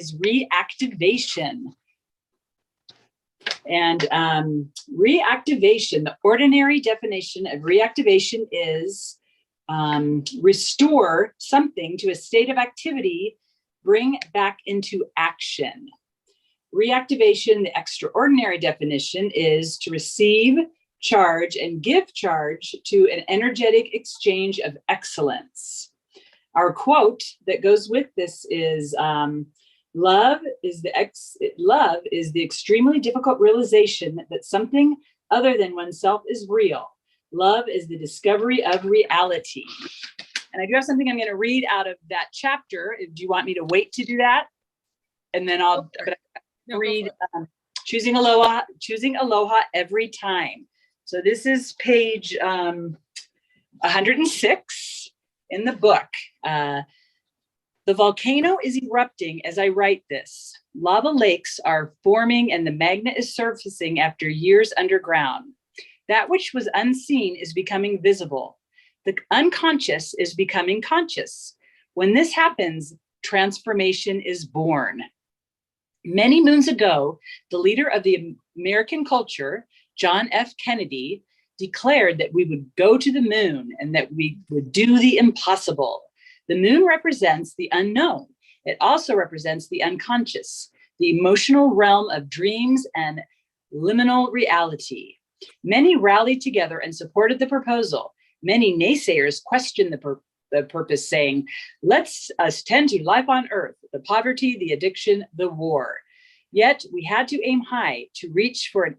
is reactivation. And reactivation, the ordinary definition of reactivation is restore something to a state of activity, bring back into action. Reactivation, the extraordinary definition, is to receive charge and give charge to an energetic exchange of excellence. Our quote that goes with this is, love is the extremely difficult realization that something other than oneself is real. Love is the discovery of reality. And I do have something I'm going to read out of that chapter. Do you want me to wait to do that? And then I'll read choosing aloha every time. So this is page 106 in the book. The volcano is erupting as I write this. Lava lakes are forming and the magma is surfacing after years underground. That which was unseen is becoming visible. The unconscious is becoming conscious. When this happens, transformation is born. Many moons ago, the leader of the American culture, John F. Kennedy, declared that we would go to the moon and that we would do the impossible. The moon represents the unknown. It also represents the unconscious, the emotional realm of dreams and liminal reality. Many rallied together and supported the proposal. Many naysayers questioned the purpose, saying, let's tend to life on earth, the poverty, the addiction, the war. Yet we had to aim high to reach for the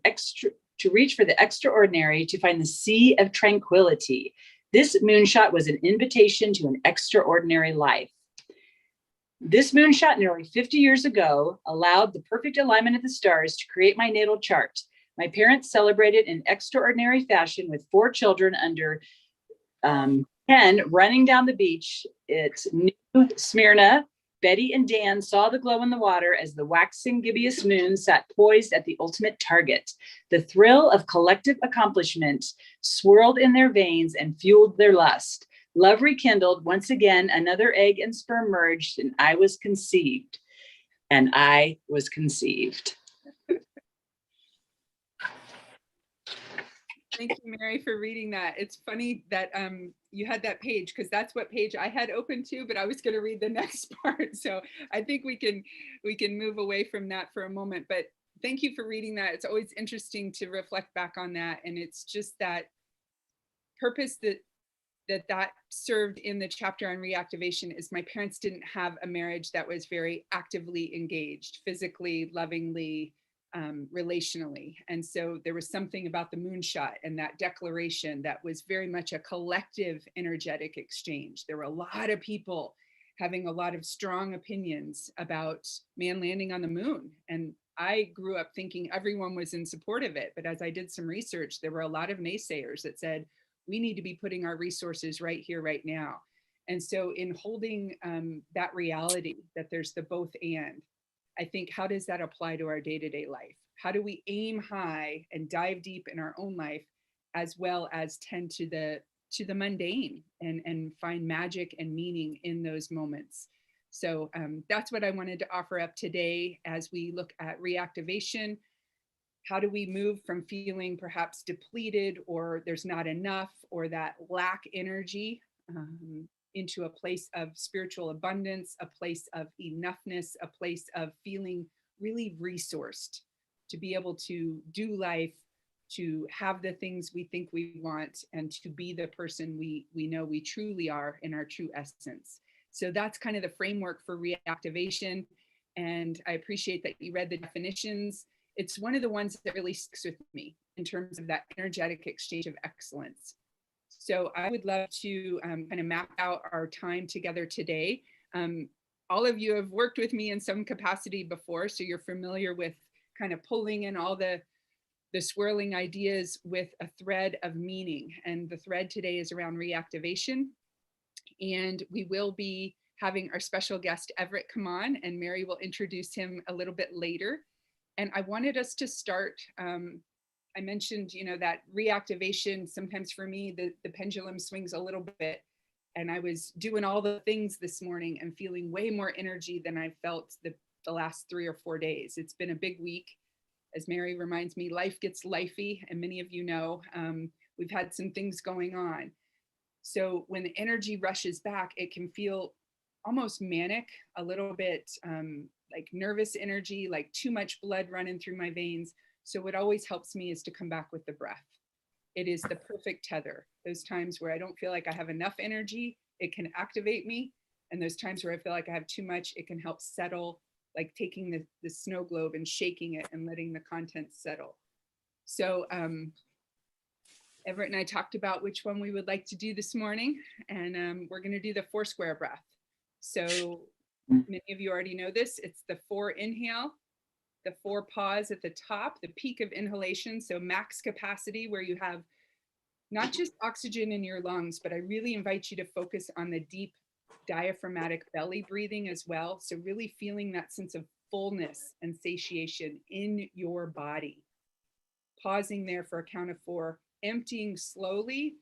extraordinary, to find the sea of tranquility. This moonshot was an invitation to an extraordinary life. This moonshot nearly 50 years ago allowed the perfect alignment of the stars to create my natal chart. My parents celebrated in extraordinary fashion with 4 children under 10 running down the beach. It's New Smyrna. Betty and Dan saw the glow in the water as the waxing gibbous moon sat poised at the ultimate target. The thrill of collective accomplishment swirled in their veins and fueled their lust. Love rekindled. Once again, another egg and sperm merged, and I was conceived. And I was conceived. Thank you, Mary, for reading that. It's funny that you had that page, because that's what page I had open too, but I was going to read the next part. So I think we can move away from that for a moment. But thank you for reading that. It's always interesting to reflect back on that. And it's just that purpose that served in the chapter on reactivation is my parents didn't have a marriage that was very actively engaged, physically, lovingly, relationally. And so there was something about the moonshot and that declaration that was very much a collective energetic exchange. There were a lot of people having a lot of strong opinions about man landing on the moon. And I grew up thinking everyone was in support of it. But as I did some research, there were a lot of naysayers that said, we need to be putting our resources right here, right now. And so in holding that reality that there's the both and, I think, how does that apply to our day-to-day life? How do we aim high and dive deep in our own life, as well as tend to the mundane and find magic and meaning in those moments? So that's what I wanted to offer up today as we look at reactivation. How do we move from feeling perhaps depleted or there's not enough or that lack energy into a place of spiritual abundance, a place of enoughness, a place of feeling really resourced to be able to do life, to have the things we think we want, and to be the person we know we truly are in our true essence. So that's kind of the framework for reactivation. And I appreciate that you read the definitions. It's one of the ones that really sticks with me in terms of that energetic exchange of excellence. So I would love to kind of map out our time together today. All of you have worked with me in some capacity before, so you're familiar with kind of pulling in all the swirling ideas with a thread of meaning. And the thread today is around reactivation. And we will be having our special guest, Everett, come on, and Mary will introduce him a little bit later. And I wanted us to start, I mentioned, that reactivation, sometimes for me, the pendulum swings a little bit. And I was doing all the things this morning and feeling way more energy than I felt the the last 3 or 4 days. It's been a big week. As Mary reminds me, life gets lifey, and many of you know, we've had some things going on. So when the energy rushes back, it can feel almost manic, a little bit like nervous energy, like too much blood running through my veins. So what always helps me is to come back with the breath. It is the perfect tether. Those times where I don't feel like I have enough energy, it can activate me. And those times where I feel like I have too much, it can help settle, like taking the snow globe and shaking it and letting the contents settle. So Everett and I talked about which one we would like to do this morning, and we're going to do the 4 square breath. So many of you already know this. It's the 4 inhale, the 4 pause at the top, the peak of inhalation, so max capacity, where you have not just oxygen in your lungs, but I really invite you to focus on the deep diaphragmatic belly breathing as well. So really feeling that sense of fullness and satiation in your body. Pausing there for a count of 4, emptying slowly.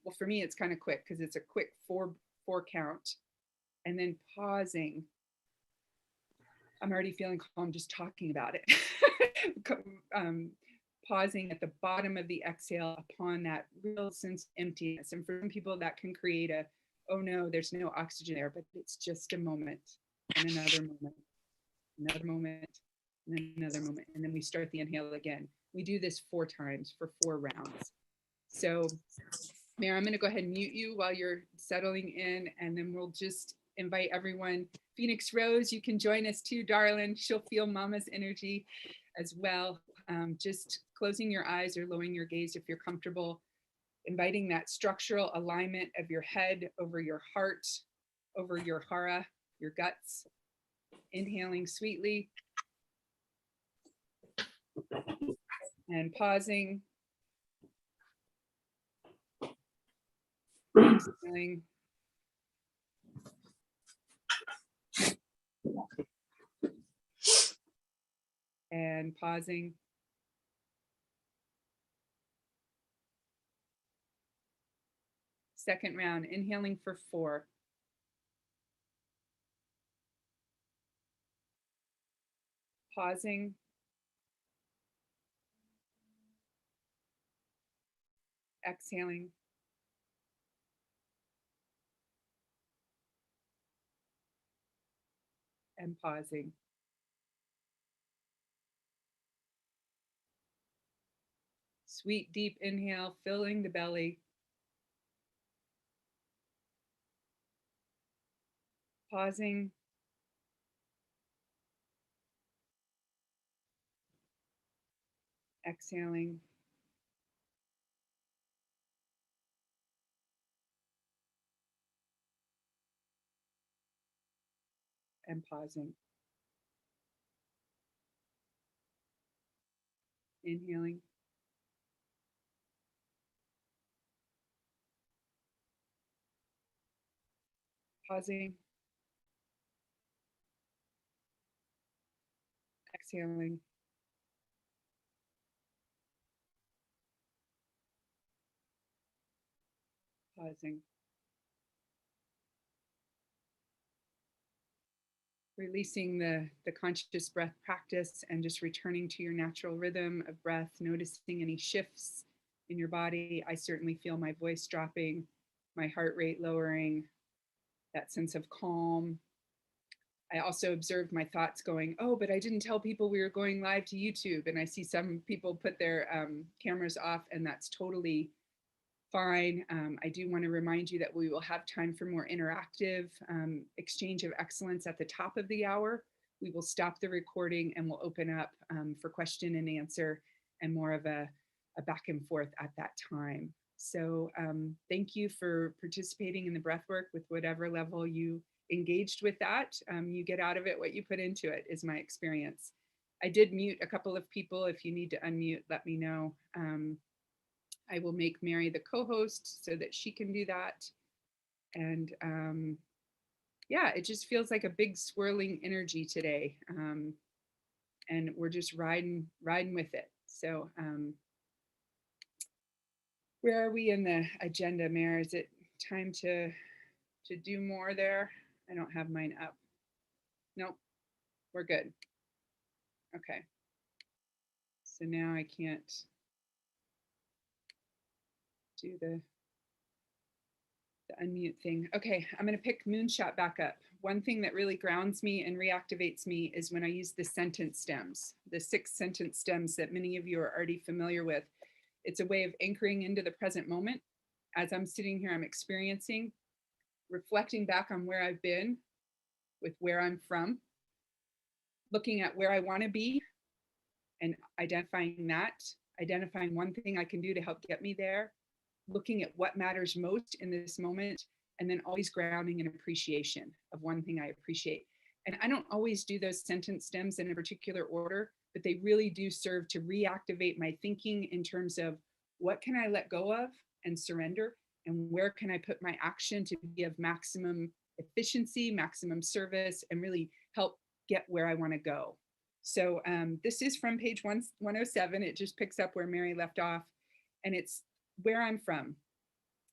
Well, for me, it's kind of quick because it's a quick 4 count. And then pausing. I'm already feeling calm just talking about it. Pausing at the bottom of the exhale upon that real sense of emptiness. And for some people, that can create a, oh no, there's no oxygen there, but it's just a moment and another moment, another moment, and then another moment. And then we start the inhale again. We do this 4 times for 4 rounds. So Mary, I'm going to go ahead and mute you while you're settling in, and then we'll just invite everyone. Phoenix Rose, you can join us too, darling. She'll feel Mama's energy as well. Just closing your eyes or lowering your gaze if you're comfortable, inviting that structural alignment of your head over your heart, over your hara, your guts. Inhaling sweetly and pausing. Exhaling. And pausing. Second round, inhaling for 4. Pausing. Exhaling. And pausing. Sweet, deep inhale, filling the belly. Pausing. Exhaling. And pausing. Inhaling. Pausing. Exhaling. Pausing. Releasing the conscious breath practice and just returning to your natural rhythm of breath, noticing any shifts in your body. I certainly feel my voice dropping, my heart rate lowering, that sense of calm. I also observed my thoughts going, oh, but I didn't tell people we were going live to YouTube. And I see some people put their cameras off, and that's totally fine. I do want to remind you that we will have time for more interactive exchange of excellence at the top of the hour. We will stop the recording and we'll open up for question and answer and more of a back and forth at that time. So thank you for participating in the breathwork with whatever level you engaged with that. You get out of it what you put into it, is my experience. I did mute a couple of people. If you need to unmute, let me know. I will make Mary the co-host so that she can do that. And yeah, it just feels like a big swirling energy today. And we're just riding with it. So where are we in the agenda, Mary? Is it time to do more there? I don't have mine up. Nope. We're good. Okay. So now I can't do the unmute thing. Okay, I'm going to pick Moonshot back up. One thing that really grounds me and reactivates me is when I use the sentence stems, the 6 sentence stems that many of you are already familiar with. It's a way of anchoring into the present moment. As I'm sitting here, I'm experiencing, reflecting back on where I've been with where I'm from, looking at where I want to be and identifying that, identifying one thing I can do to help get me there, looking at what matters most in this moment, and then always grounding in appreciation of one thing I appreciate. And I don't always do those sentence stems in a particular order, but they really do serve to reactivate my thinking in terms of what can I let go of and surrender, and where can I put my action to be of maximum efficiency, maximum service, and really help get where I want to go. So this is from page 107. It just picks up where Mary left off, and it's where I'm from.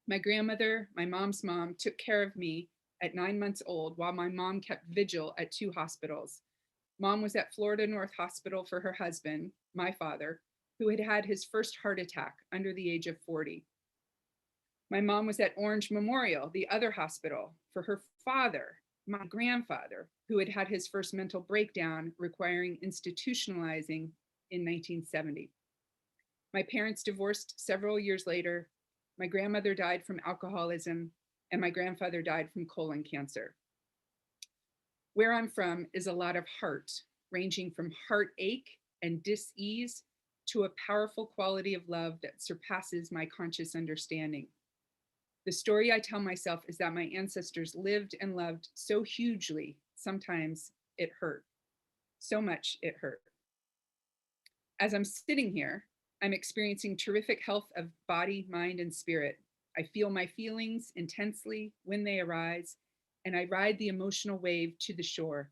My grandmother, my mom's mom, took care of me at 9 months old while my mom kept vigil at 2 hospitals. Mom was at Florida North Hospital for her husband, my father, who had had his first heart attack under the age of 40. My mom was at Orange Memorial, the other hospital, for her father, my grandfather, who had had his first mental breakdown requiring institutionalizing in 1970. My parents divorced several years later. My grandmother died from alcoholism, and my grandfather died from colon cancer. Where I'm from is a lot of heart, ranging from heartache and dis-ease to a powerful quality of love that surpasses my conscious understanding. The story I tell myself is that my ancestors lived and loved so hugely, sometimes it hurt. So much it hurt. As I'm sitting here, I'm experiencing terrific health of body, mind, and spirit. I feel my feelings intensely when they arise, and I ride the emotional wave to the shore.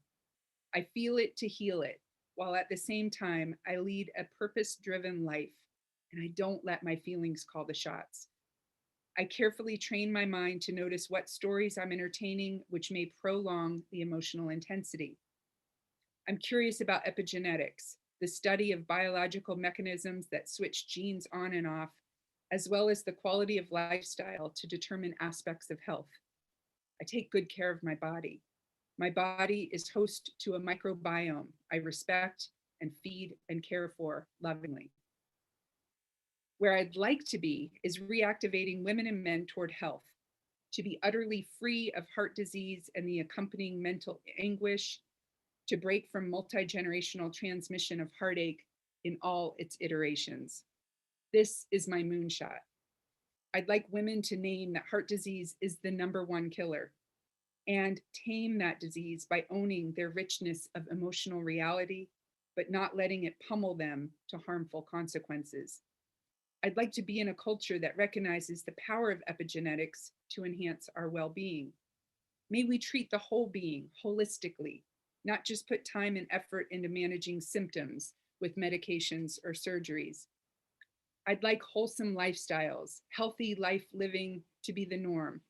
I feel it to heal it, while at the same time, I lead a purpose-driven life, and I don't let my feelings call the shots. I carefully train my mind to notice what stories I'm entertaining, which may prolong the emotional intensity. I'm curious about epigenetics, the study of biological mechanisms that switch genes on and off, as well as the quality of lifestyle to determine aspects of health. I take good care of my body. My body is host to a microbiome I respect and feed and care for lovingly. Where I'd like to be is reactivating women and men toward health, to be utterly free of heart disease and the accompanying mental anguish, to break from multi-generational transmission of heartache in all its iterations. This is my moonshot. I'd like women to name that heart disease is the #1 killer and tame that disease by owning their richness of emotional reality, but not letting it pummel them to harmful consequences. I'd like to be in a culture that recognizes the power of epigenetics to enhance our well-being. May we treat the whole being holistically, not just put time and effort into managing symptoms with medications or surgeries. I'd like wholesome lifestyles, healthy life living to be the norm.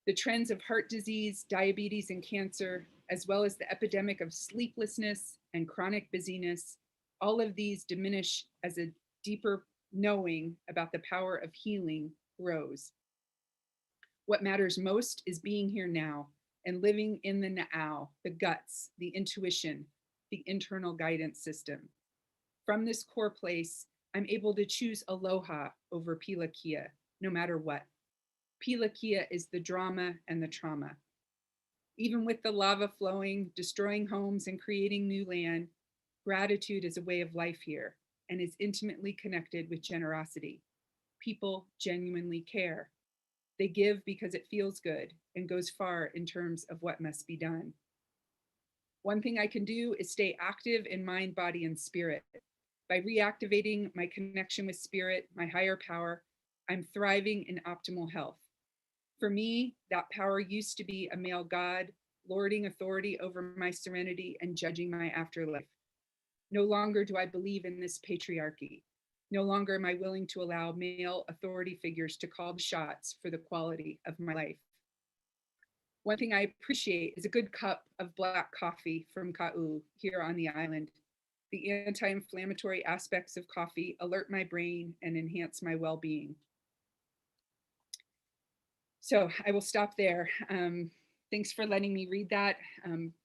The trends of heart disease, diabetes, and cancer, as well as the epidemic of sleeplessness and chronic busyness, all of these diminish as a deeper knowing about the power of healing grows. What matters most is being here now and living in the now, the guts, the intuition, the internal guidance system. From this core place, I'm able to choose aloha over pilakia, no matter what. Pilakia is the drama and the trauma. Even with the lava flowing, destroying homes and creating new land, gratitude is a way of life here and is intimately connected with generosity. People genuinely care. They give because it feels good and goes far in terms of what must be done. One thing I can do is stay active in mind, body, and spirit. By reactivating my connection with spirit, my higher power, I'm thriving in optimal health. For me, that power used to be a male god, lording authority over my serenity and judging my afterlife. No longer do I believe in this patriarchy. No longer am I willing to allow male authority figures to call the shots for the quality of my life. One thing I appreciate is a good cup of black coffee from Ka'u here on the island. The anti-inflammatory aspects of coffee alert my brain and enhance my well-being. So I will stop there. Thanks for letting me read that.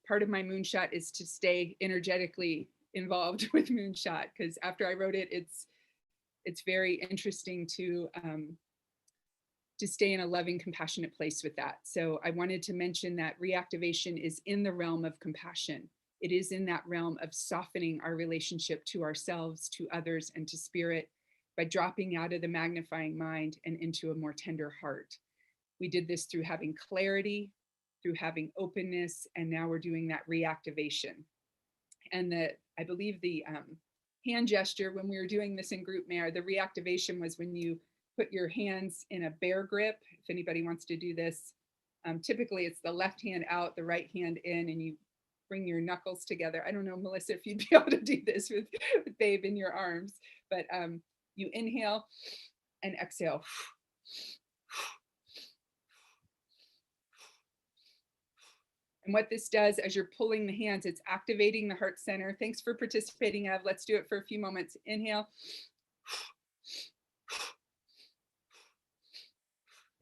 Part of my moonshot is to stay energetically involved with moonshot, because after I wrote it, it's very interesting to stay in a loving, compassionate place with that. So I wanted to mention that reactivation is in the realm of compassion. It is in that realm of softening our relationship to ourselves, to others, and to spirit by dropping out of the magnifying mind and into a more tender heart. We did this through having clarity, through having openness, and now we're doing that reactivation. And I believe the hand gesture when we were doing this in group Mare, the reactivation was when you put your hands in a bear grip. If anybody wants to do this, typically it's the left hand out, the right hand in, and you bring your knuckles together. I don't know, Melissa, if you'd be able to do this with Babe in your arms, but you inhale and exhale. And what this does as you're pulling the hands, it's activating the heart center. Thanks for participating, Ev. Let's do it for a few moments. Inhale.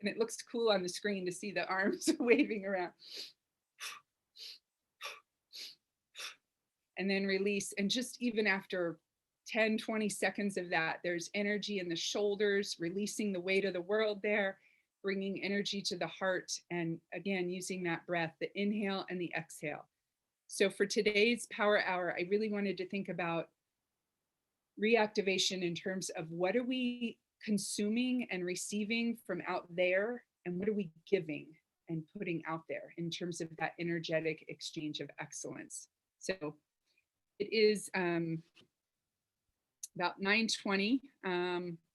And it looks cool on the screen to see the arms waving around. And then release. And just even after 10, 20 seconds of that, there's energy in the shoulders, releasing the weight of the world there, bringing energy to the heart. And again, using that breath, the inhale and the exhale. So for today's Power Hour, I really wanted to think about reactivation in terms of what are we consuming and receiving from out there, and what are we giving and putting out there in terms of that energetic exchange of excellence. So it is about 9:20.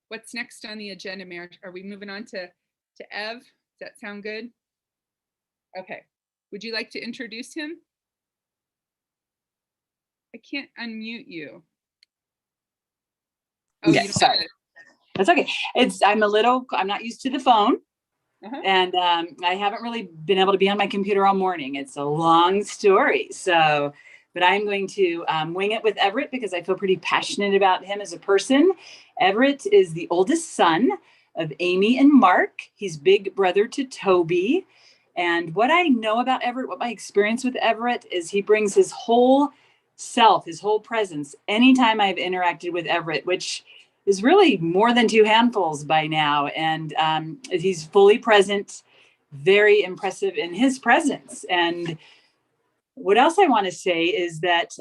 What's next on the agenda, Mare? Are we moving on to Ev? Does that sound good? Okay. Would you like to introduce him? I can't unmute you. Oh, yes, sorry. That's okay. I'm not used to the phone. And I haven't really been able to be on my computer all morning. It's a long story. So, but I'm going to wing it with Everett because I feel pretty passionate about him as a person. Everett is the oldest son of Amy and Mark. He's big brother to Toby. And what I know about Everett, what my experience with Everett is, he brings his whole self, his whole presence. Anytime I've interacted with Everett, which is really more than two handfuls by now. And he's fully present, very impressive in his presence. And what else I want to say is that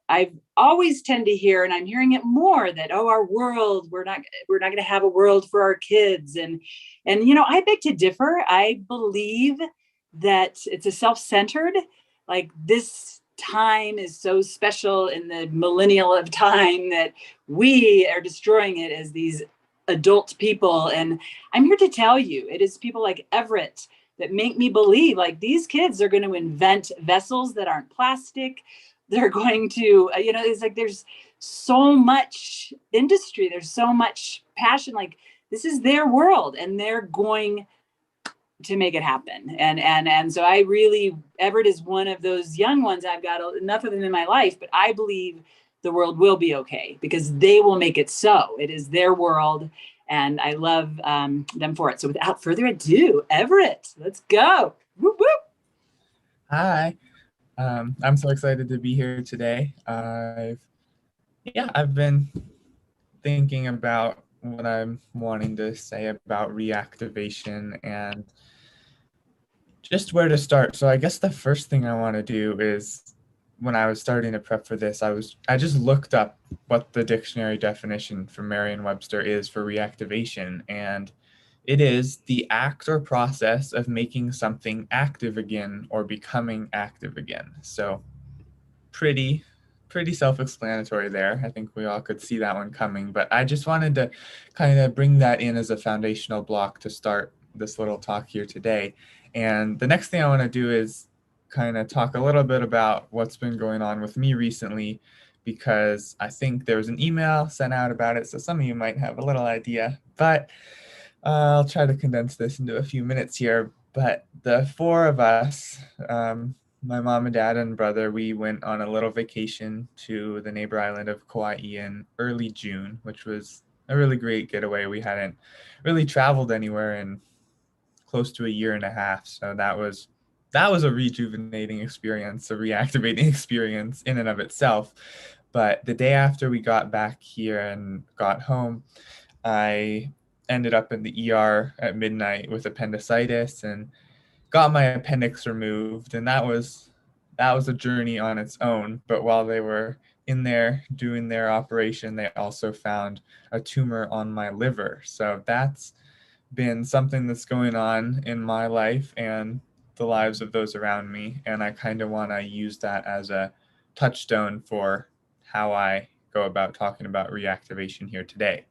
I've always tend to hear, and I'm hearing it more, that, oh, our world, we're not going to have a world for our kids. And, I beg to differ. I believe that it's a self-centered, like this time is so special in the millennial of time that we are destroying it as these adult people. And I'm here to tell you, it is people like Everett that make me believe like these kids are going to invent vessels that aren't plastic. They're going to, it's like there's so much industry, there's so much passion, like this is their world and they're going to make it happen. And so Everett is one of those young ones. I've got enough of them in my life, but I believe the world will be okay because they will make it so. It is their world and I love them for it. So without further ado, Everett, let's go. Whoop, whoop. Hi. I'm so excited to be here today. I've been thinking about what I'm wanting to say about reactivation and just where to start. So I guess the first thing I want to do is, when I was starting to prep for this, I just looked up what the dictionary definition from Merriam-Webster is for reactivation, and it is the act or process of making something active again or becoming active again. So pretty self-explanatory there. I think we all could see that one coming, but I just wanted to kind of bring that in as a foundational block to start this little talk here today. And the next thing I want to do is kind of talk a little bit about what's been going on with me recently, because I think there was an email sent out about it, so some of you might have a little idea, but I'll try to condense this into a few minutes here. But the four of us, my mom and dad and brother, we went on a little vacation to the neighbor island of Kauai in early June, which was a really great getaway. We hadn't really traveled anywhere in close to a year and a half, so that was a rejuvenating experience, a reactivating experience in and of itself. But the day after we got back here and got home, I ended up in the ER at midnight with appendicitis and got my appendix removed, and that was a journey on its own. But while they were in there doing their operation, they also found a tumor on my liver. So that's been something that's going on in my life and the lives of those around me, and I kind of want to use that as a touchstone for how I go about talking about reactivation here today.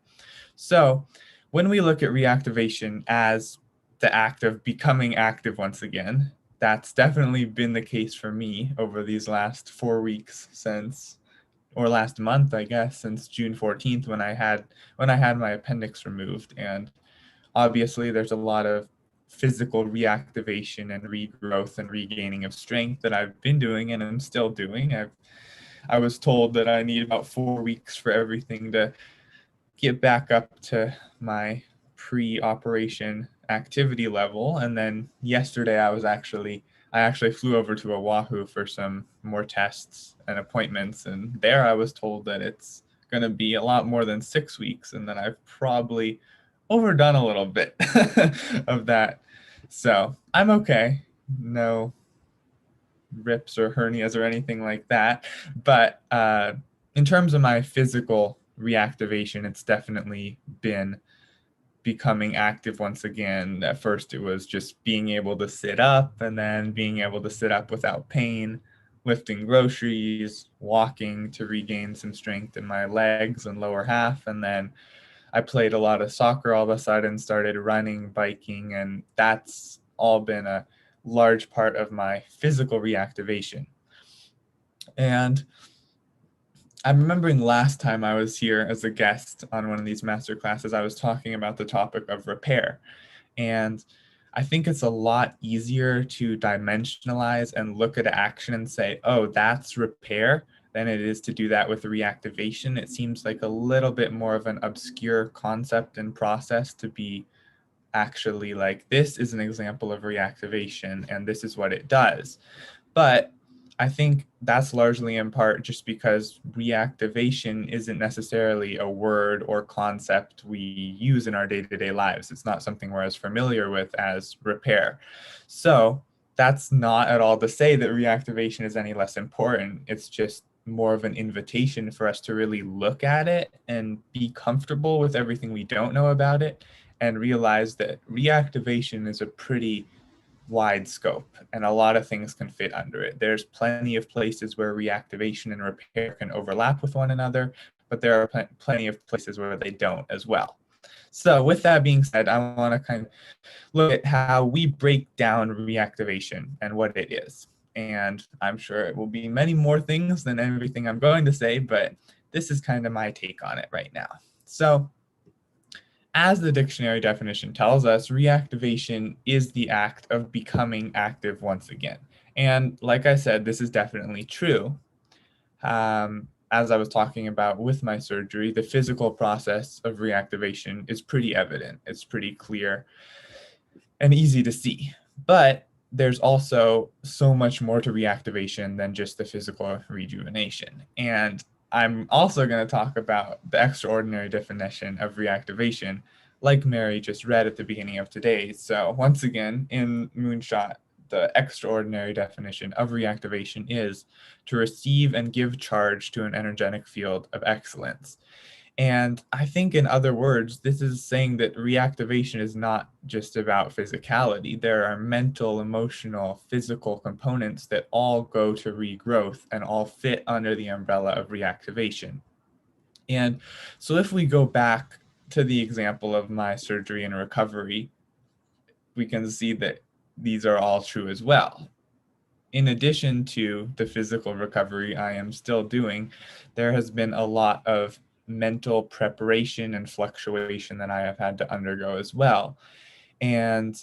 So, when we look at reactivation as the act of becoming active once again, that's definitely been the case for me over these last 4 weeks or last month, I guess, since June 14th when I had my appendix removed. And obviously, there's a lot of physical reactivation and regrowth and regaining of strength that I've been doing and I'm still doing. I was told that I need about 4 weeks for everything to get back up to my pre-operation activity level. And then yesterday I actually flew over to Oahu for some more tests and appointments, and there I was told that it's going to be a lot more than 6 weeks, and that I've probably overdone a little bit of that. So I'm okay. No rips or hernias or anything like that. But in terms of my physical reactivation, it's definitely been becoming active once again. At first, it was just being able to sit up, and then being able to sit up without pain, lifting groceries, walking to regain some strength in my legs and lower half. And then I played a lot of soccer all of a sudden, started running, biking, and that's all been a large part of my physical reactivation. And I'm remembering last time I was here as a guest on one of these master classes, I was talking about the topic of repair. And I think it's a lot easier to dimensionalize and look at action and say, oh, that's repair, than it is to do that with reactivation. It seems like a little bit more of an obscure concept and process to be actually like, this is an example of reactivation and this is what it does. But I think that's largely in part just because reactivation isn't necessarily a word or concept we use in our day-to-day lives. It's not something we're as familiar with as repair. So that's not at all to say that reactivation is any less important. It's just more of an invitation for us to really look at it and be comfortable with everything we don't know about it, and realize that reactivation is a pretty wide scope and a lot of things can fit under it. There's plenty of places where reactivation and repair can overlap with one another, but there are plenty of places where they don't as well. So with that being said, I want to kind of look at how we break down reactivation and what it is. And I'm sure it will be many more things than everything I'm going to say, but this is kind of my take on it right now. So as the dictionary definition tells us, reactivation is the act of becoming active once again. And like I said, this is definitely true. As I was talking about with my surgery, the physical process of reactivation is pretty evident. It's pretty clear and easy to see. But there's also so much more to reactivation than just the physical rejuvenation. And I'm also going to talk about the extraordinary definition of reactivation, like Mary just read at the beginning of today. So once again, in Moonshot, the extraordinary definition of reactivation is to receive and give charge to an energetic field of excellence. And I think, in other words, this is saying that reactivation is not just about physicality. There are mental, emotional, physical components that all go to regrowth and all fit under the umbrella of reactivation. And so if we go back to the example of my surgery and recovery, we can see that these are all true as well. In addition to the physical recovery I am still doing, there has been a lot of mental preparation and fluctuation that I have had to undergo as well. And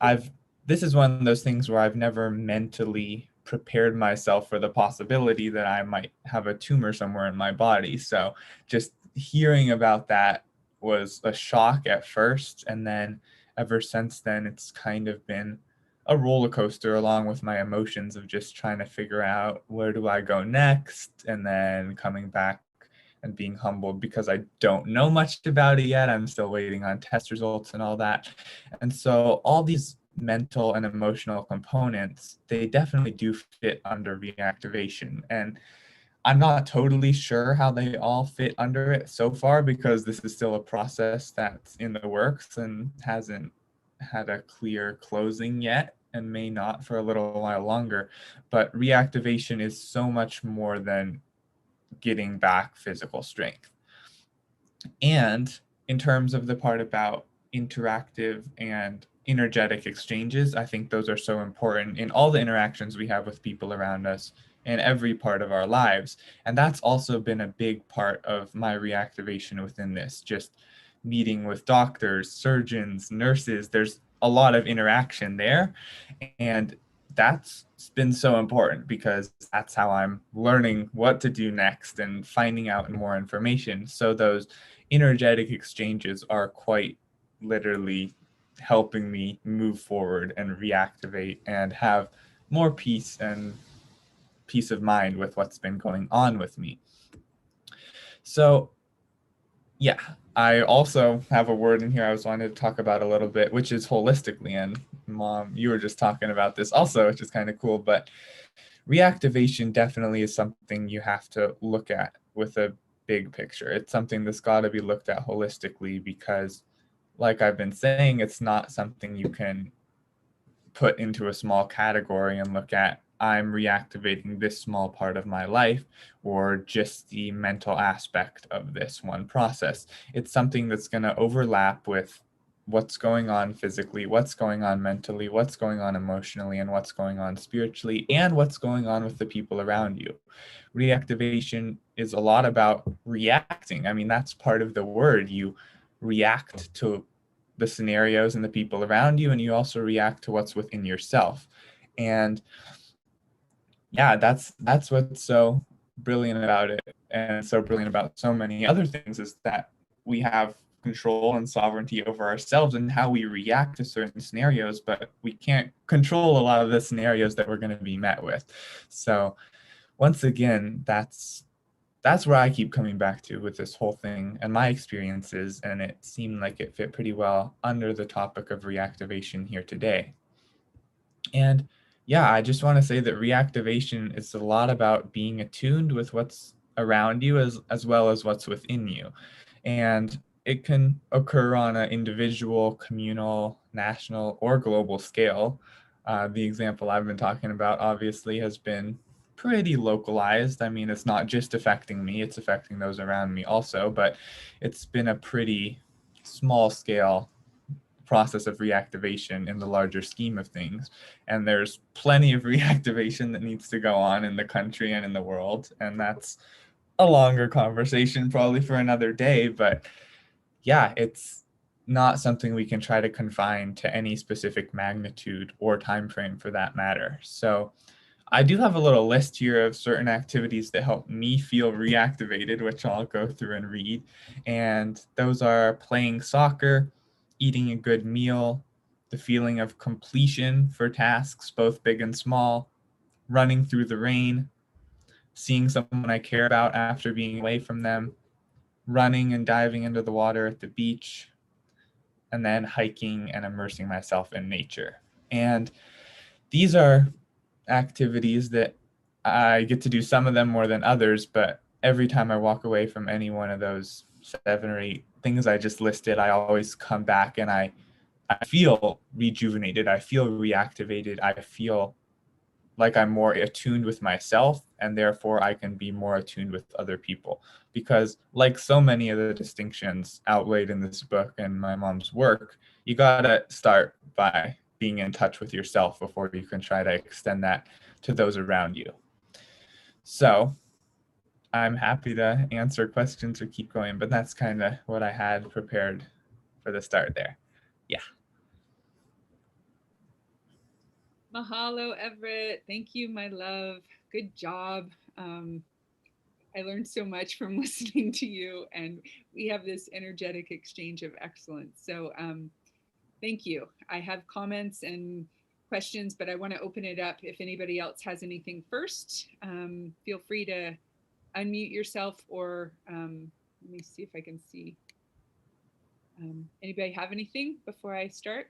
I've this is one of those things where I've never mentally prepared myself for the possibility that I might have a tumor somewhere in my body. So just hearing about that was a shock at first. And then ever since then, it's kind of been a roller coaster along with my emotions of just trying to figure out where do I go next, and then coming back and being humbled because I don't know much about it yet. I'm still waiting on test results and all that. And so all these mental and emotional components, they definitely do fit under reactivation. And I'm not totally sure how they all fit under it so far, because this is still a process that's in the works and hasn't had a clear closing yet, and may not for a little while longer. But reactivation is so much more than getting back physical strength. And in terms of the part about interactive and energetic exchanges, I think those are so important in all the interactions we have with people around us in every part of our lives. And that's also been a big part of my reactivation within this, just meeting with doctors, surgeons, nurses. There's a lot of interaction there. And that's been so important because that's how I'm learning what to do next and finding out more information. So those energetic exchanges are quite literally helping me move forward and reactivate and have more peace and peace of mind with what's been going on with me. So yeah, I also have a word in here I was wanting to talk about a little bit, which is holistically. And Mom, you were just talking about this also, which is kind of cool. But reactivation definitely is something you have to look at with a big picture. It's something that's got to be looked at holistically because, like I've been saying, it's not something you can put into a small category and look at, I'm reactivating this small part of my life or just the mental aspect of this one process. It's something that's going to overlap with what's going on physically, what's going on mentally, what's going on emotionally, and what's going on spiritually, and what's going on with the people around you. Reactivation is a lot about reacting. I mean, that's part of the word. You react to the scenarios and the people around you, and you also react to what's within yourself. And yeah, that's what's so brilliant about it, and so brilliant about so many other things, is that we have control and sovereignty over ourselves and how we react to certain scenarios, but we can't control a lot of the scenarios that we're going to be met with. So once again, that's where I keep coming back to with this whole thing and my experiences, and it seemed like it fit pretty well under the topic of reactivation here today. And yeah, I just want to say that reactivation is a lot about being attuned with what's around you as well as what's within you. And it can occur on an individual, communal, national, or global scale. The example I've been talking about obviously has been pretty localized. I mean, it's not just affecting me, it's affecting those around me also, but it's been a pretty small scale process of reactivation in the larger scheme of things. And there's plenty of reactivation that needs to go on in the country and in the world. And that's a longer conversation probably for another day. But yeah, it's not something we can try to confine to any specific magnitude or time frame for that matter. So I do have a little list here of certain activities that help me feel reactivated, which I'll go through and read. And those are playing soccer, eating a good meal, the feeling of completion for tasks, both big and small, running through the rain, seeing someone I care about after being away from them, running and diving into the water at the beach, and then hiking and immersing myself in nature. And these are activities that I get to do some of them more than others, but every time I walk away from any one of those 7 or 8 things I just listed, I always come back and I feel rejuvenated. I feel reactivated. I feel like I'm more attuned with myself, and therefore I can be more attuned with other people. Because like so many of the distinctions outlaid in this book and my mom's work, you gotta start by being in touch with yourself before you can try to extend that to those around you. So I'm happy to answer questions or keep going, but that's kind of what I had prepared for the start there. Yeah. Mahalo, Everett. Thank you, my love. Good job. I learned so much from listening to you, and we have this energetic exchange of excellence. So thank you. I have comments and questions, but I want to open it up. If anybody else has anything first, feel free to unmute yourself, or let me see if I can see. Anybody have anything before I start?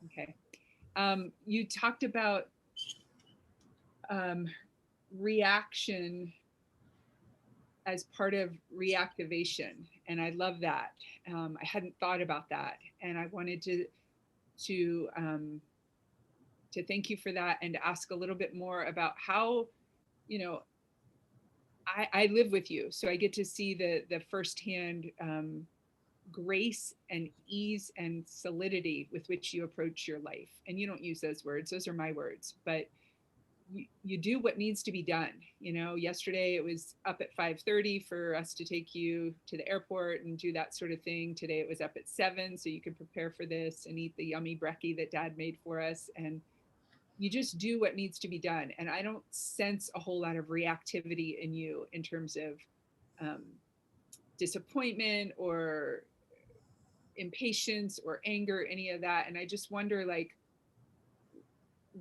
Okay. You talked about reaction as part of reactivation, and I love that. I hadn't thought about that, and I wanted to thank you for that, and to ask a little bit more about how, you know, I live with you, so I get to see the firsthand grace and ease and solidity with which you approach your life. And you don't use those words; those are my words, but you do what needs to be done. You know, yesterday it was up at 5:30 for us to take you to the airport and do that sort of thing. Today it was up at 7 so you could prepare for this and eat the yummy brekkie that Dad made for us. And you just do what needs to be done. And I don't sense a whole lot of reactivity in you in terms of um, disappointment or impatience or anger, any of that. And I just wonder, like,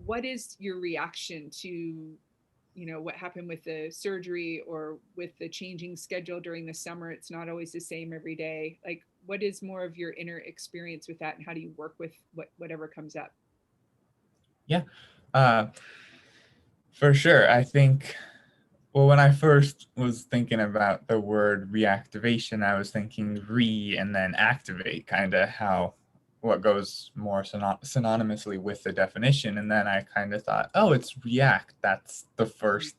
what is your reaction to, you know, what happened with the surgery, or with the changing schedule during the summer? It's not always the same every day. Like, what is more of your inner experience with that, and how do you work with whatever comes up? Yeah, uh, for sure. I think, well, when I first was thinking about the word reactivation, I was thinking re and then activate, kind of how what goes more synonymously with the definition. And then I kind of thought, oh, it's react. That's the first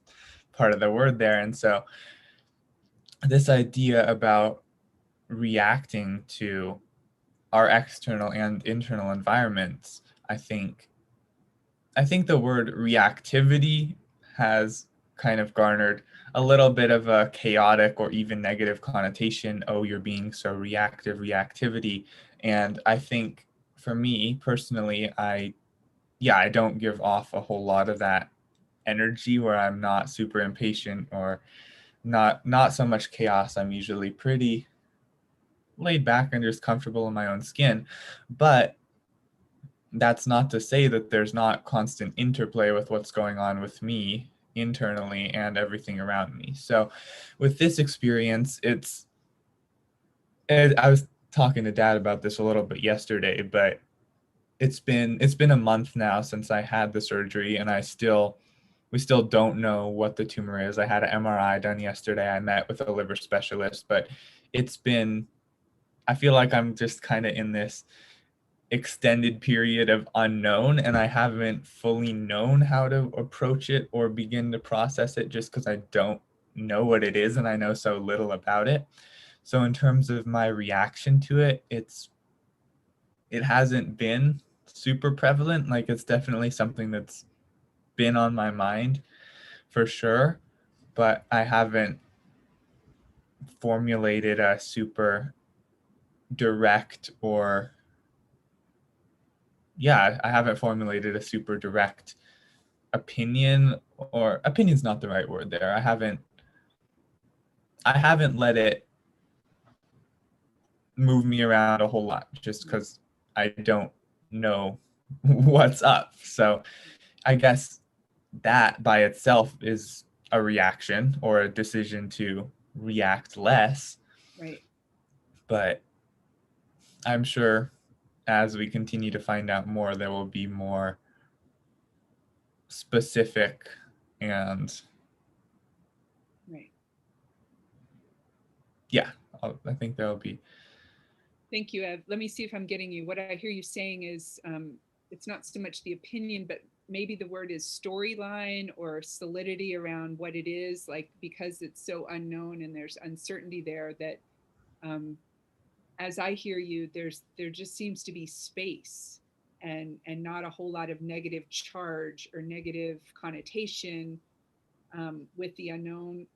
part of the word there. And so this idea about reacting to our external and internal environments, I think the word reactivity has kind of garnered a little bit of a chaotic or even negative connotation. Oh, you're being so reactive, reactivity. And I think for me personally, I don't give off a whole lot of that energy, where I'm not super impatient or not so much chaos. I'm usually pretty laid back and just comfortable in my own skin. But that's not to say that there's not constant interplay with what's going on with me internally and everything around me. So with this experience, I was talking to Dad about this a little bit yesterday, but it's been a month now since I had the surgery, and we still don't know what the tumor is. I had an MRI done yesterday. I met with a liver specialist, but I feel like I'm just kind of in this extended period of unknown, and I haven't fully known how to approach it or begin to process it, just because I don't know what it is and I know so little about it. So in terms of my reaction to it, it hasn't been super prevalent. Like, it's definitely something that's been on my mind for sure, but I haven't formulated a super direct or yeah, I haven't formulated a super direct opinion, or opinion's not the right word there. I haven't let it move me around a whole lot, just because I don't know what's up. So I guess that by itself is a reaction or a decision to react less. Right. But I'm sure as we continue to find out more, there will be more specific and Right. yeah, I think there will be. Thank you, Ev. Let me see if I'm getting you. What I hear you saying is, it's not so much the opinion, but maybe the word is storyline or solidity around what it is, like, because it's so unknown and there's uncertainty there, that as I hear you, there just seems to be space, and not a whole lot of negative charge or negative connotation with the unknown.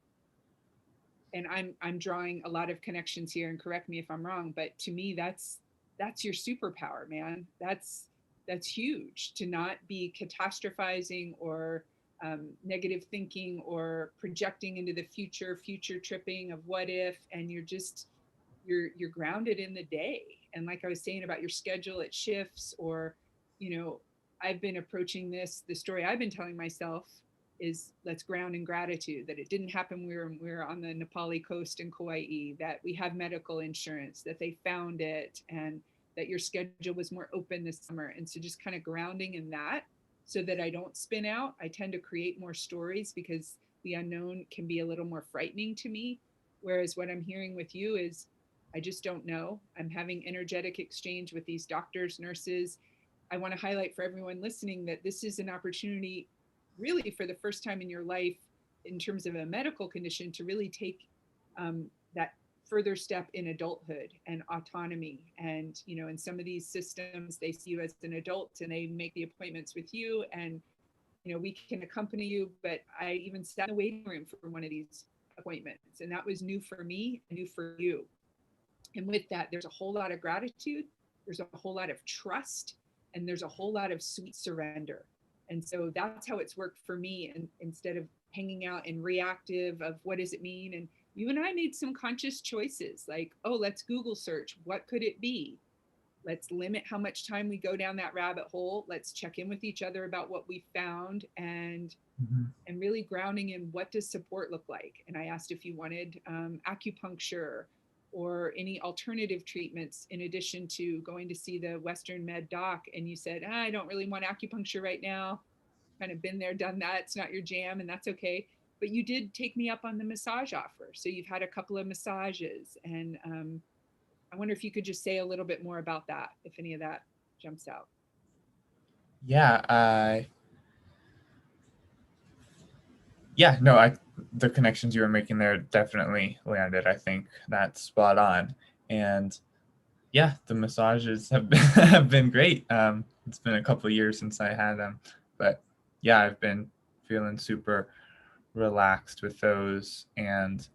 And I'm drawing a lot of connections here, and correct me if I'm wrong, but to me, that's that's your superpower, man. That's huge, to not be catastrophizing or negative thinking or projecting into the future tripping of what if, and you're grounded in the day. And like I was saying about your schedule, it shifts, or I've been approaching this, the story I've been telling myself is, let's ground in gratitude that it didn't happen. We were on the Nepali coast in Kauai, that we have medical insurance, that they found it, and that your schedule was more open this summer. And so just kind of grounding in that, so that I don't spin out. I tend to create more stories because the unknown can be a little more frightening to me. Whereas what I'm hearing with you is, I just don't know. I'm having energetic exchange with these doctors, nurses. I want to highlight for everyone listening that this is an opportunity, really for the first time in your life, in terms of a medical condition, to really take that further step in adulthood and autonomy. And in some of these systems, they see you as an adult and they make the appointments with you, and we can accompany you. But I even sat in the waiting room for one of these appointments, and that was new for me and new for you. And with that, there's a whole lot of gratitude, there's a whole lot of trust, and there's a whole lot of sweet surrender. And so that's how it's worked for me. And instead of hanging out in reactive of what does it mean, and you and I made some conscious choices, like, oh, let's Google search, what could it be? Let's limit how much time we go down that rabbit hole. Let's check in with each other about what we found, and really grounding in, what does support look like? And I asked if you wanted acupuncture or any alternative treatments in addition to going to see the Western Med doc. And you said, I don't really want acupuncture right now. Kind of been there, done that. It's not your jam, and that's okay. But you did take me up on the massage offer. So you've had a couple of massages. And I wonder if you could just say a little bit more about that, if any of that jumps out. Yeah, the connections you were making there definitely landed. I think that's spot on. And yeah, the massages have been, have been great. It's been a couple of years since I had them, but yeah, I've been feeling super relaxed with those. And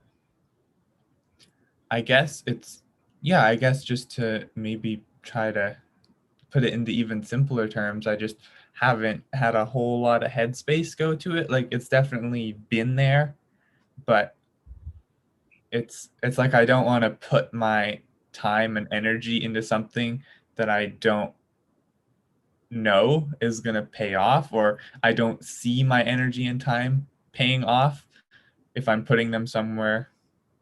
I guess I guess just to maybe try to put it into even simpler terms, I just haven't had a whole lot of headspace go to it. Like, it's definitely been there, but it's like I don't want to put my time and energy into something that I don't know is going to pay off, or I don't see my energy and time paying off if I'm putting them somewhere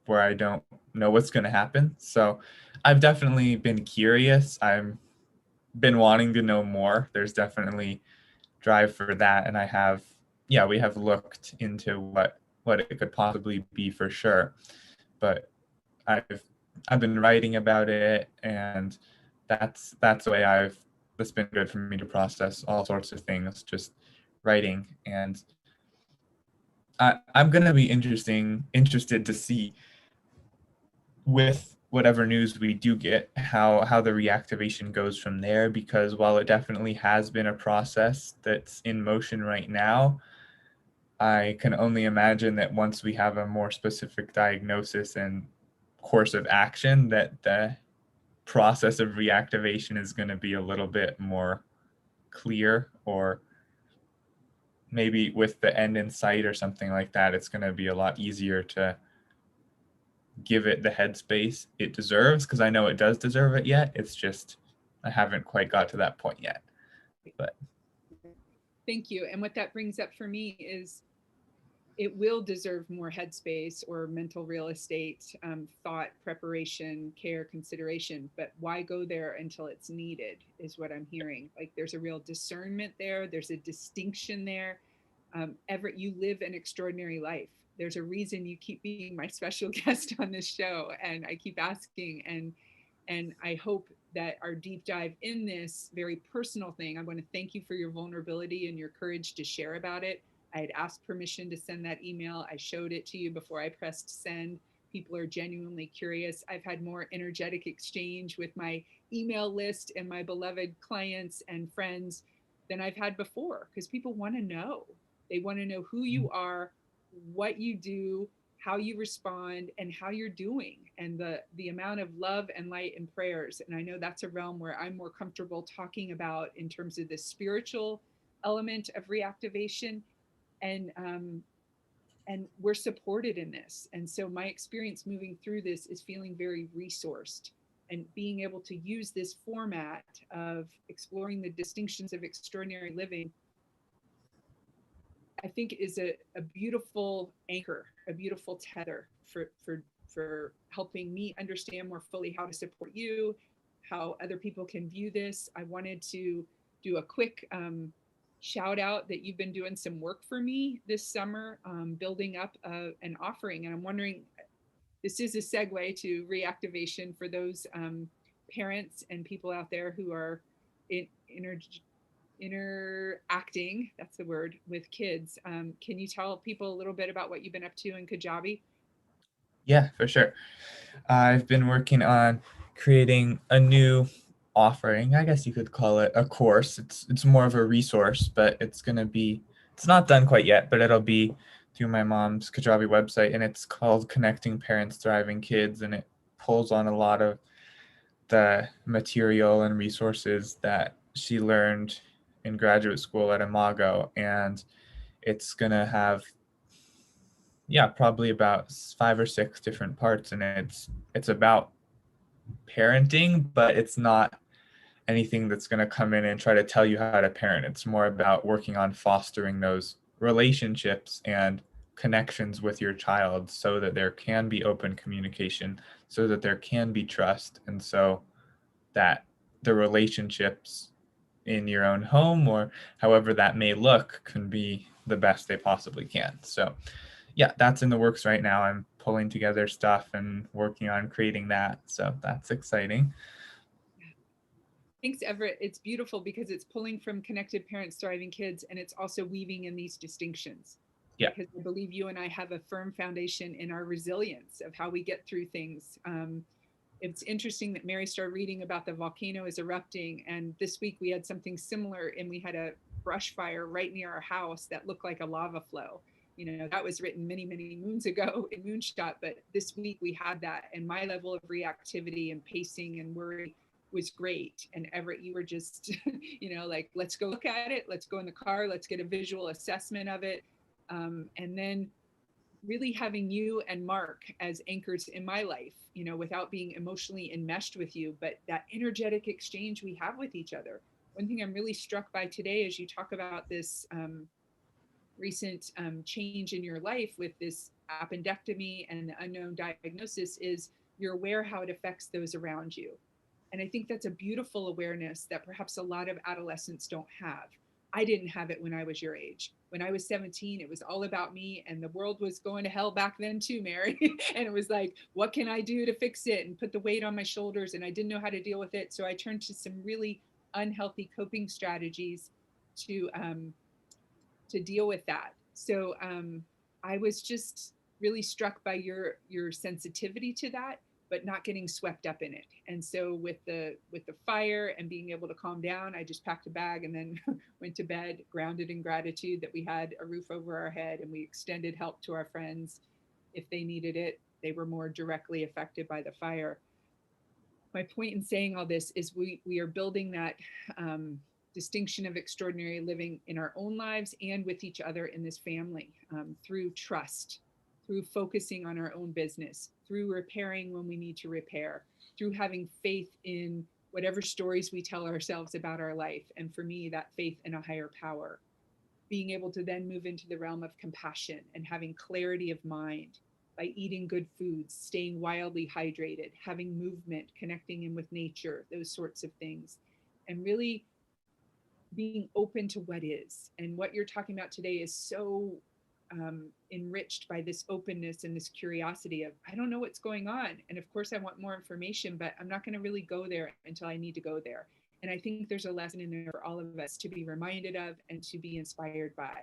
where I don't know what's going to happen. So I've definitely been curious. I've been wanting to know more. There's definitely drive for that, and we have looked into what it could possibly be for sure. But I've been writing about it, and that's the way that's been good for me to process all sorts of things, just writing. And I'm gonna be interested to see, with whatever news we do get, how the reactivation goes from there, because while it definitely has been a process that's in motion right now, I can only imagine that once we have a more specific diagnosis and course of action, that the process of reactivation is going to be a little bit more clear, or maybe with the end in sight or something like that, it's going to be a lot easier to give it the headspace it deserves, because I know it does deserve it yet. It's just I haven't quite got to that point yet. But thank you. And what that brings up for me is, it will deserve more headspace or mental real estate, thought, preparation, care, consideration. But why go there until it's needed, is what I'm hearing. Like, there's a real discernment there. There's a distinction there. Everett, you live an extraordinary life. There's a reason you keep being my special guest on this show, and I keep asking. And I hope that our deep dive in this very personal thing, I want to thank you for your vulnerability and your courage to share about it. I had asked permission to send that email. I showed it to you before I pressed send. People are genuinely curious. I've had more energetic exchange with my email list and my beloved clients and friends than I've had before, because people want to know. They want to know who you are, what you do, how you respond and how you're doing, and the amount of love and light and prayers. And I know that's a realm where I'm more comfortable talking about in terms of the spiritual element of reactivation. And we're supported in this. And so my experience moving through this is feeling very resourced, and being able to use this format of exploring the distinctions of extraordinary living, I think is a beautiful anchor, a beautiful tether for helping me understand more fully how to support you, how other people can view this. I wanted to do a quick shout out that you've been doing some work for me this summer, building up an offering. And I'm wondering, this is a segue to reactivation for those parents and people out there who are interacting, that's the word, with kids. Can you tell people a little bit about what you've been up to in Kajabi? Yeah, for sure. I've been working on creating a new offering. I guess you could call it a course. It's more of a resource, but it's not done quite yet, but it'll be through my mom's Kajabi website, and it's called Connecting Parents Thriving Kids, and it pulls on a lot of the material and resources that she learned in graduate school at Imago, and it's gonna have probably about 5 or 6 different parts, and it's about parenting, but it's not anything that's going to come in and try to tell you how to parent. It's more about working on fostering those relationships and connections with your child so that there can be open communication, so that there can be trust, and so that the relationships in your own home or however that may look can be the best they possibly can. So yeah, that's in the works right now. I'm pulling together stuff and working on creating that. So that's exciting. Thanks, Everett. It's beautiful because it's pulling from Connected Parents Thriving Kids, and it's also weaving in these distinctions. Yeah. Because I believe you and I have a firm foundation in our resilience of how we get through things. It's interesting that Mary started reading about the volcano is erupting, and this week we had something similar, and we had a brush fire right near our house that looked like a lava flow. You know, that was written many, many moons ago in Moonshot, but this week we had that, and my level of reactivity and pacing and worry was great. And Everett, you were just, like, let's go look at it. Let's go in the car. Let's get a visual assessment of it. And then really having you and Mark as anchors in my life, without being emotionally enmeshed with you, but that energetic exchange we have with each other. One thing I'm really struck by today as you talk about this recent change in your life with this appendectomy and the unknown diagnosis is you're aware how it affects those around you. And I think that's a beautiful awareness that perhaps a lot of adolescents don't have. I didn't have it when I was your age. When I was 17, it was all about me, and the world was going to hell back then too, Mary. And it was like, what can I do to fix it, and put the weight on my shoulders? And I didn't know how to deal with it. So I turned to some really unhealthy coping strategies to deal with that. So I was just really struck by your sensitivity to that, but not getting swept up in it. And so with the fire and being able to calm down, I just packed a bag and then went to bed, grounded in gratitude that we had a roof over our head, and we extended help to our friends if they needed it. They were more directly affected by the fire. My point in saying all this is we are building that distinction of extraordinary living in our own lives and with each other in this family, through trust, through focusing on our own business, through repairing when we need to repair, through having faith in whatever stories we tell ourselves about our life. And for me, that faith in a higher power, being able to then move into the realm of compassion and having clarity of mind by eating good foods, staying wildly hydrated, having movement, connecting in with nature, those sorts of things. And really being open to what is. And what you're talking about today is so enriched by this openness and this curiosity of, I don't know what's going on. And of course, I want more information, but I'm not going to really go there until I need to go there. And I think there's a lesson in there for all of us to be reminded of and to be inspired by.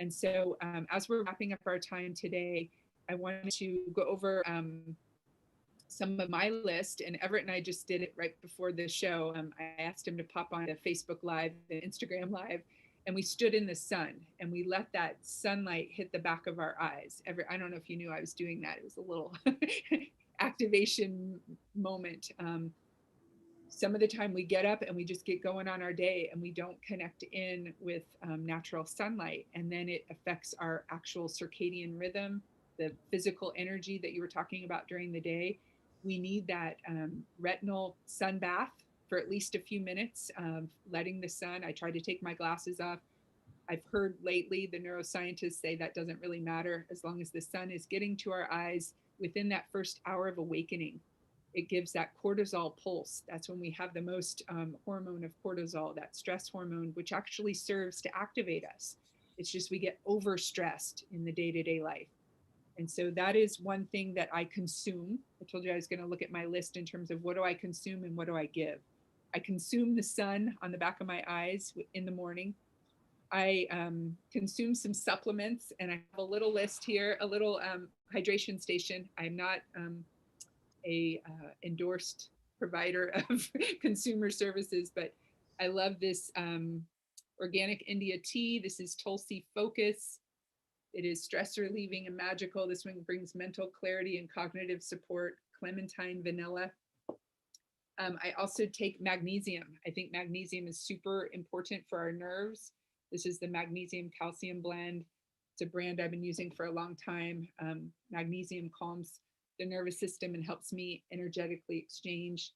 And so as we're wrapping up our time today, I wanted to go over some of my list, and Everett and I just did it right before the show. I asked him to pop on a Facebook Live and Instagram Live and we stood in the sun and we let that sunlight hit the back of our eyes. I don't know if you knew I was doing that. It was a little activation moment. Some of the time we get up and we just get going on our day and we don't connect in with natural sunlight. And then it affects our actual circadian rhythm, the physical energy that you were talking about during the day. We need that retinal sun bath for at least a few minutes, letting the sun. I try to take my glasses off. I've heard lately the neuroscientists say that doesn't really matter as long as the sun is getting to our eyes within that first hour of awakening. It gives that cortisol pulse. That's when we have the most hormone of cortisol, that stress hormone, which actually serves to activate us. It's just we get overstressed in the day-to-day life. And so that is one thing that I consume. I told you I was going to look at my list in terms of what do I consume and what do I give. I consume the sun on the back of my eyes in the morning. I consume some supplements, and I have a little list here, a little hydration station. I'm not a endorsed provider of consumer services, but I love this organic India tea. This is Tulsi Focus. It is stress relieving and magical. This one brings mental clarity and cognitive support. Clementine vanilla. I also take magnesium. I think magnesium is super important for our nerves. This is the magnesium calcium blend. It's a brand I've been using for a long time. Magnesium calms the nervous system and helps me energetically exchange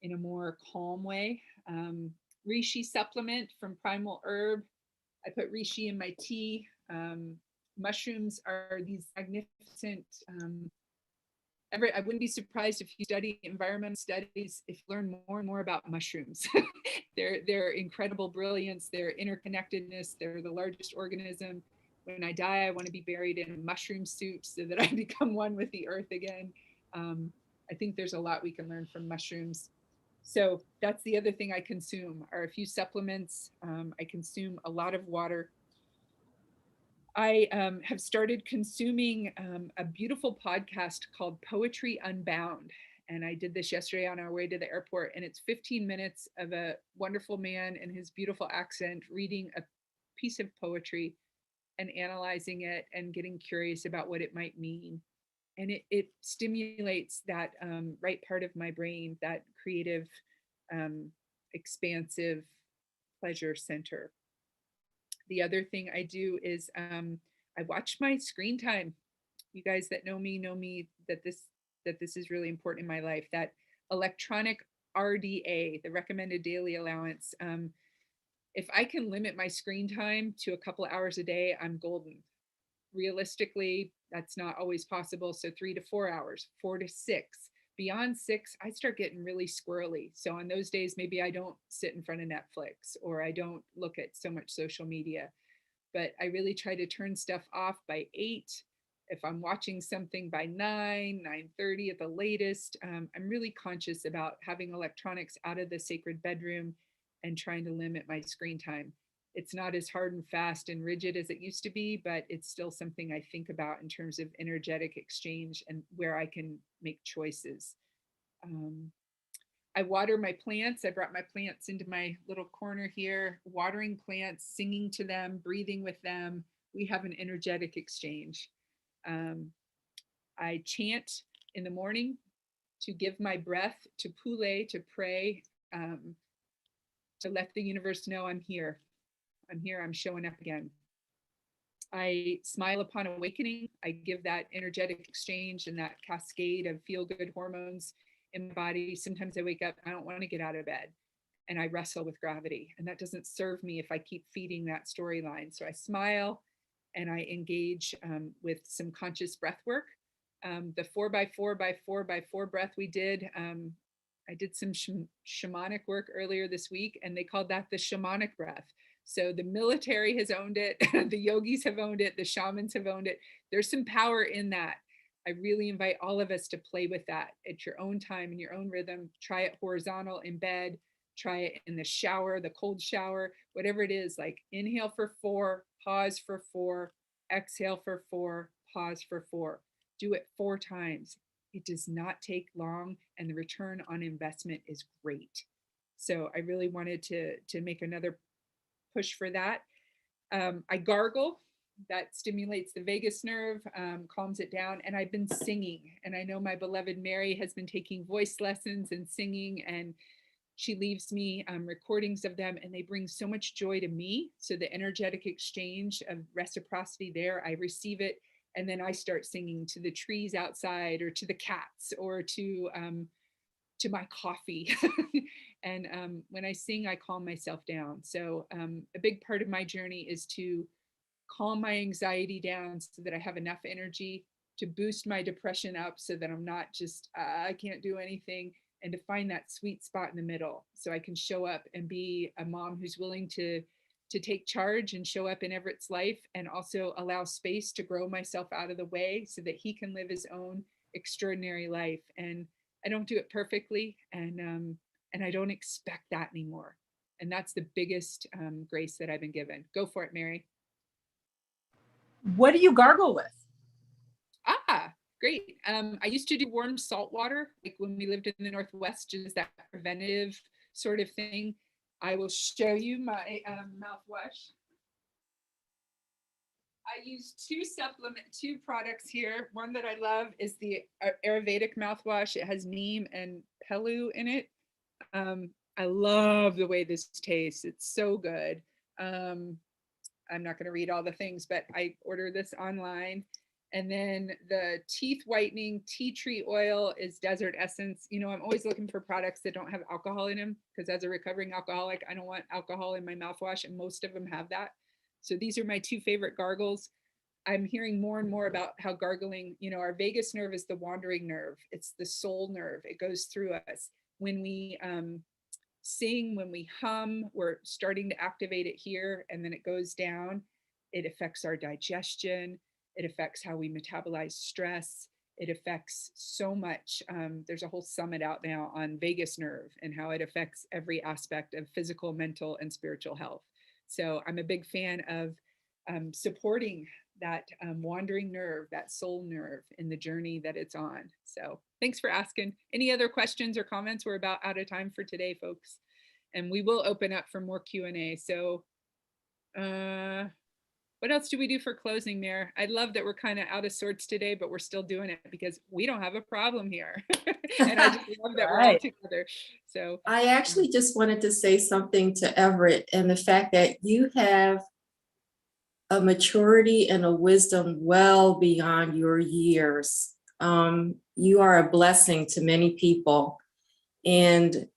in a more calm way. Reishi supplement from Primal Herb. I put reishi in my tea. Mushrooms are these magnificent, I wouldn't be surprised if you study environmental studies, if you learn more and more about mushrooms. Their incredible brilliance, their interconnectedness, they're the largest organism. When I die, I want to be buried in a mushroom suit so that I become one with the earth again. I think there's a lot we can learn from mushrooms. So that's the other thing I consume are a few supplements. I consume a lot of water. I have started consuming a beautiful podcast called Poetry Unbound. And I did this yesterday on our way to the airport. And it's 15 minutes of a wonderful man and his beautiful accent reading a piece of poetry and analyzing it and getting curious about what it might mean. And it stimulates that right part of my brain, that creative, expansive pleasure center. The other thing I do is I watch my screen time. You guys that know me that this is really important in my life. That electronic RDA, the recommended daily allowance. If I can limit my screen time to a couple of hours a day, I'm golden. Realistically, that's not always possible. So 3 to 4 hours, 4 to 6. Beyond 6, I start getting really squirrely. So on those days, maybe I don't sit in front of Netflix or I don't look at so much social media. But I really try to turn stuff off by 8. If I'm watching something by 9, 9:30 at the latest, I'm really conscious about having electronics out of the sacred bedroom and trying to limit my screen time. It's not as hard and fast and rigid as it used to be, but it's still something I think about in terms of energetic exchange and where I can make choices. I water my plants. I brought my plants into my little corner here, watering plants, singing to them, breathing with them. We have an energetic exchange. I chant in the morning to give my breath, to pule, to pray, to let the universe know I'm here. I'm here, I'm showing up again. I smile upon awakening. I give that energetic exchange and that cascade of feel-good hormones in my body. Sometimes I wake up, I don't want to get out of bed, and I wrestle with gravity. And that doesn't serve me if I keep feeding that storyline. So I smile and I engage with some conscious breath work. The 4x4x4x4 breath we did, I did some shamanic work earlier this week, and they called that the shamanic breath. So the military has owned it, the yogis have owned it, the shamans have owned it. There's some power in that. I really invite all of us to play with that at your own time, in your own rhythm. Try it horizontal in bed, try it in the shower, the cold shower, whatever it is. Like inhale for 4, pause for 4, exhale for 4, pause for 4. Do it 4 times. It does not take long, and the return on investment is great. So I really wanted to make another push for that. I gargle. That stimulates the vagus nerve, calms it down. And I've been singing. And I know my beloved Mary has been taking voice lessons and singing, and she leaves me recordings of them, and they bring so much joy to me. So the energetic exchange of reciprocity there, I receive it. And then I start singing to the trees outside, or to the cats, or to my coffee. And when I sing, I calm myself down. So a big part of my journey is to calm my anxiety down so that I have enough energy to boost my depression up, so that I'm not just, I can't do anything, and to find that sweet spot in the middle so I can show up and be a mom who's willing to take charge and show up in Everett's life, and also allow space to grow myself out of the way so that he can live his own extraordinary life. And I don't do it perfectly, and I don't expect that anymore. And that's the biggest grace that I've been given. Go for it, Mary. What do you gargle with? Great. I used to do warm salt water, like when we lived in the Northwest, just that preventative sort of thing. I will show you my mouthwash. I use two products here. One that I love is the Ayurvedic mouthwash. It has neem and pelu in it. I love the way this tastes. It's so good. I'm not going to read all the things, but I ordered this online. And then the teeth whitening tea tree oil is Desert Essence. You know, I'm always looking for products that don't have alcohol in them, because as a recovering alcoholic, I don't want alcohol in my mouthwash, and most of them have that. So these are my two favorite gargles. I'm hearing more and more about how gargling, you know, our vagus nerve is the wandering nerve. It's the soul nerve. It goes through us. When we sing, when we hum, we're starting to activate it here, and then it goes down. It affects our digestion. It affects how we metabolize stress. It affects so much. There's a whole summit out now on vagus nerve and how it affects every aspect of physical, mental, and spiritual health. So I'm a big fan of supporting that wandering nerve, that soul nerve, in the journey that it's on. So thanks for asking. Any other questions or comments? We're about out of time for today, folks. And we will open up for more Q&A. So what else do we do for closing, Mayor? I love that we're kind of out of sorts today, but we're still doing it because we don't have a problem here. And I just love that we're all together. So I actually just wanted to say something to Everett, and the fact that you have a maturity and a wisdom well beyond your years. You are a blessing to many people, and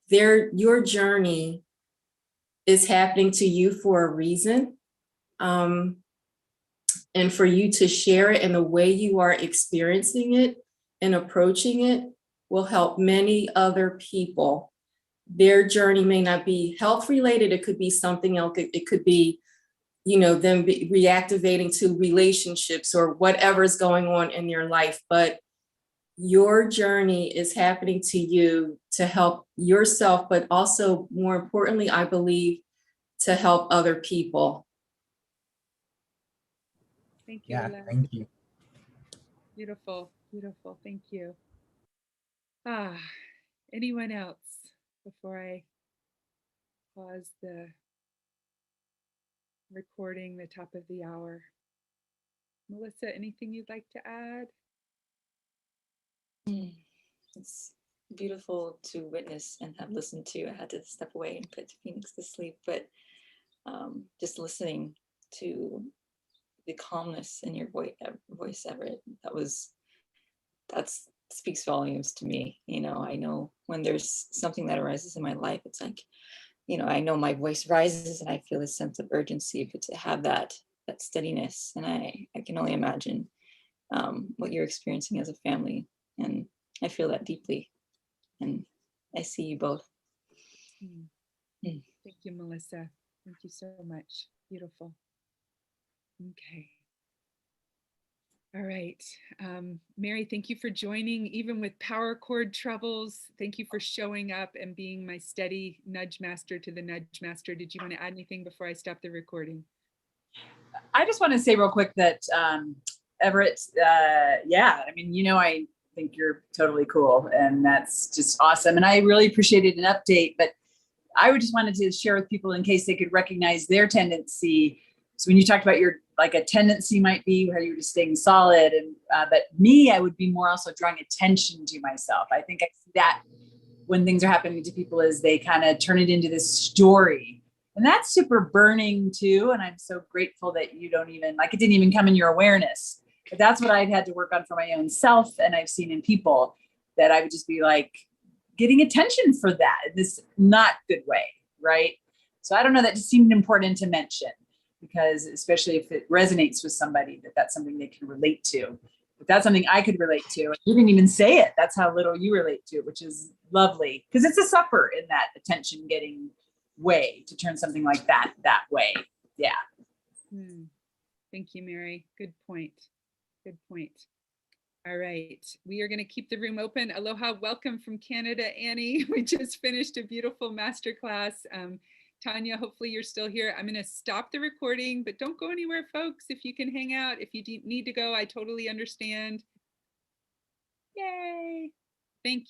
your journey is happening to you for a reason. And for you to share it in the way you are experiencing it and approaching it will help many other people. Their journey may not be health related. It could be something else. It could be, you know, them reactivating to relationships or whatever's going on in your life. But your journey is happening to you to help yourself, but also more importantly, I believe, to help other people. Thank you. Yeah, thank you. Beautiful, beautiful. Thank you. Anyone else before I pause the recording, the top of the hour? Melissa, anything you'd like to add? It's beautiful to witness and have listened to. I had to step away and put Phoenix to sleep, but just listening to the calmness in your voice, Everett, that speaks volumes to me. You know, I know when there's something that arises in my life, it's like, you know, I know my voice rises and I feel a sense of urgency, but to have that steadiness, and I can only imagine what you're experiencing as a family, and I feel that deeply, and I see you both. Thank you, Melissa. Thank you so much. Beautiful. Okay. All right. Mary, thank you for joining, even with power cord troubles. Thank you for showing up and being my steady nudge master to the nudge master. Did you want to add anything before I stop the recording? I just want to say real quick that Everett, yeah, I mean, you know, I think you're totally cool, and that's just awesome. And I really appreciated an update, but I would just wanted to share with people in case they could recognize their tendency. So when you talked about your, like a tendency might be where you're just staying solid, and but me, I would be more also drawing attention to myself. I think I see that when things are happening to people is they kind of turn it into this story, and that's super burning too. And I'm so grateful that you don't even, like, it didn't even come in your awareness. But that's what I've had to work on for my own self, and I've seen in people that I would just be like getting attention for that in this not good way, right? So I don't know, that just seemed important to mention, because especially if it resonates with somebody, that's something they can relate to. But that's something I could relate to. You didn't even say it. That's how little you relate to it, which is lovely, because it's a suffer in that attention getting way to turn something like that way. Yeah. Thank you, Mary. Good point. Good point. All right, we are going to keep the room open. Aloha, welcome from Canada, Annie. We just finished a beautiful masterclass. Tanya, hopefully you're still here. I'm going to stop the recording, but don't go anywhere, folks. If you can hang out, if you need to go, I totally understand. Yay.